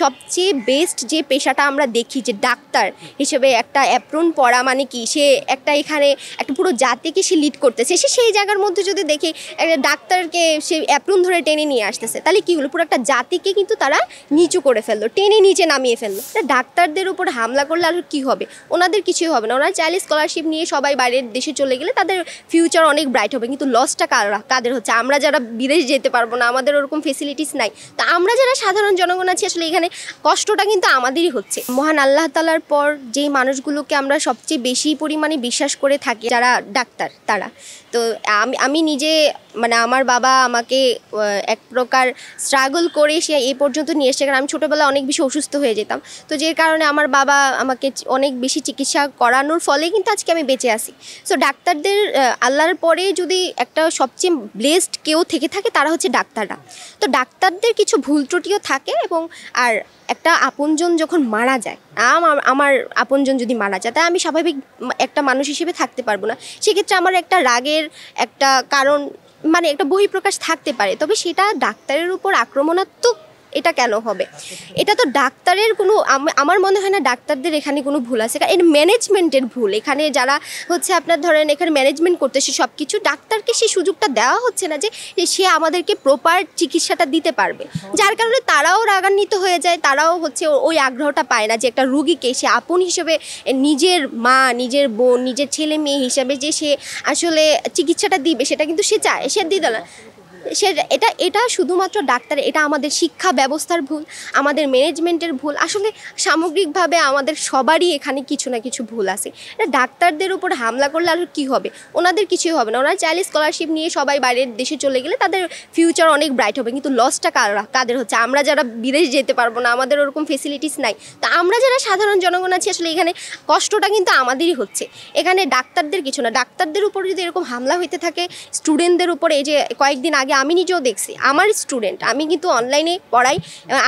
সবচেয়ে বেস্ট যে পেশাটা আমরা দেখি যে ডাক্তার হিসেবে একটা অ্যাপ্রন পরা মানে কি সে একটা এখানে একটা পুরো জাতিকে সে লিড করতেছে, সে সেই জায়গার মধ্যে যদি দেখি একটা ডাক্তারকে সে অ্যাপ্রন ধরে টেনে নিয়ে আসতেছে, তাহলে কী হলো, পুরো একটা জাতিকে কিন্তু তারা নিচু করে ফেললো, টেনে নিচে নামিয়ে ফেললো। ডাক্তারদের উপর হামলা করলে আর কী হবে, ওনাদের কিছুই হবে না। ওনারা চাইলে স্কলারশিপ নিয়ে সবাই বাইরের দেশে চলে গেলে তাদের ফিউচার অনেক ব্রাইট হবে, কিন্তু লসটা কাদের হচ্ছে? আমরা যারা বিদেশ যেতে পারবো না, আমাদের ওরকম ফেসিলিটিস নাই, তা আমরা যারা সাধারণ জনগণ আছি আসলে এখানে কষ্টটা কিন্তু আমাদেরই হচ্ছে। মহান আল্লাহ তাআলার পর যেই মানুষগুলোকে আমরা সবচেয়ে বেশি পরিমাণে বিশ্বাস করে থাকি যারা ডাক্তার, তারা তো আমি নিজে মানে আমার বাবা আমাকে এক প্রকার স্ট্রাগল করে সে এই পর্যন্ত নিয়ে এসেছে, কারণ আমি ছোটোবেলায় অনেক বেশি অসুস্থ হয়ে যেতাম, তো যে কারণে আমার বাবা আমাকে অনেক বেশি চিকিৎসা করানোর ফলে কিন্তু আজকে আমি বেঁচে আছি। সো ডাক্তারদের আল্লাহর পরে যদি একটা সবচেয়ে ব্লেসড কেউ থেকে থাকে তারা হচ্ছে ডাক্তাররা। তো ডাক্তারদের কিছু ভুল ত্রুটিও থাকে, এবং আর একটা আপনজন যখন মারা যায়, আমার আপনজন যদি মারা যায়, তাই আমি স্বাভাবিক একটা মানুষ হিসেবে থাকতে পারবো না, সেক্ষেত্রে আমার একটা রাগের একটা কারণ মানে একটা বহিঃপ্রকাশ থাকতে পারে, তবে সেটা ডাক্তারের উপর আক্রমণাত্মক এটা কেন হবে? এটা তো ডাক্তারের কোনো, আমার মনে হয় না ডাক্তারদের এখানে কোনো ভুল আছে, কারণ ম্যানেজমেন্টের ভুল। এখানে যারা হচ্ছে আপনার ধরেন এখানে ম্যানেজমেন্ট করতেছে সব কিছু, ডাক্তারকে সেই সুযোগটা দেওয়া হচ্ছে না যে সে আমাদেরকে প্রপার চিকিৎসাটা দিতে পারবে, যার কারণে তারাও রাগান্বিত হয়ে যায়, তারাও হচ্ছে ওই আগ্রহটা পায় না যে একটা রুগীকে সে আপন হিসেবে নিজের মা, নিজের বোন, নিজের ছেলে মেয়ে হিসাবে যে সে আসলে চিকিৎসাটা দিবে, সেটা কিন্তু সে চায়, সে দিতে না। এটা শুধুমাত্র ডাক্তার, এটা আমাদের শিক্ষা ব্যবস্থার ভুল, আমাদের ম্যানেজমেন্টের ভুল, আসলে সামগ্রিকভাবে আমাদের সবারই এখানে কিছু না কিছু ভুল আছে। এটা ডাক্তারদের উপর হামলা করলে আর কী হবে, ওনাদের কিছুই হবে না। ওনারা চাইলে স্কলারশিপ নিয়ে সবাই বাইরের দেশে চলে গেলে তাদের ফিউচার অনেক ব্রাইট হবে, কিন্তু লসটা কাদের হচ্ছে? আমরা যারা বিদেশ যেতে পারবো না, আমাদের ওরকম ফেসিলিটিস নাই, তা আমরা যারা সাধারণ জনগণ আছি আসলে এখানে কষ্টটা কিন্তু আমাদেরই হচ্ছে। এখানে ডাক্তারদের কিছু না, ডাক্তারদের উপর যদি এরকম হামলা হইতে থাকে স্টুডেন্টদের উপর, এই যে কয়েকদিন আগে আমি নিজেও দেখছি, আমার স্টুডেন্ট, আমি কিন্তু অনলাইনে পড়াই,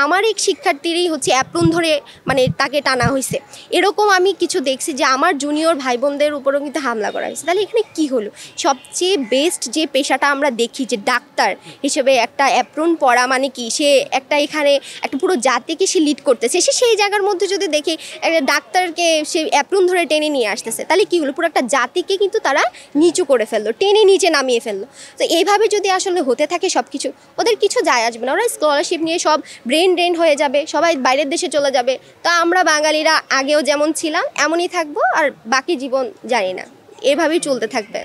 আমার এক শিক্ষার্থীরই হচ্ছে অ্যাপ্রন ধরে মানে তাকে টানা হয়েছে, এরকম আমি কিছু দেখছি যে আমার জুনিয়র ভাই বোনদের উপরেও কিন্তু হামলা করা হয়েছে। তাহলে এখানে কি হলো? সবচেয়ে বেস্ট যে পেশাটা আমরা দেখি যে ডাক্তার হিসেবে একটা অ্যাপ্রন পরা মানে কি সে একটা এখানে একটা পুরো জাতিকে সে লিড করতেছে, সে সেই জায়গার মধ্যে যদি দেখি একটা ডাক্তারকে সে অ্যাপ্রন ধরে টেনে নিয়ে আসতেছে, তাহলে কি হলো, পুরো একটা জাতিকে কিন্তু তারা নিচু করে ফেললো, টেনে নিচে নামিয়ে ফেললো। তো এইভাবে যদি আসলে হতে থাকে সব কিছু, ওদের কিছু যায় আসবে না, ওরা স্কলারশিপ নিয়ে সব ব্রেন ড্রেন হয়ে যাবে, সবাই বাইরের দেশে চলে যাবে, তা আমরা বাঙালিরা আগেও যেমন ছিলাম এমনই থাকবো, আর বাকি জীবন জানি না, এভাবেই চলতে থাকবে।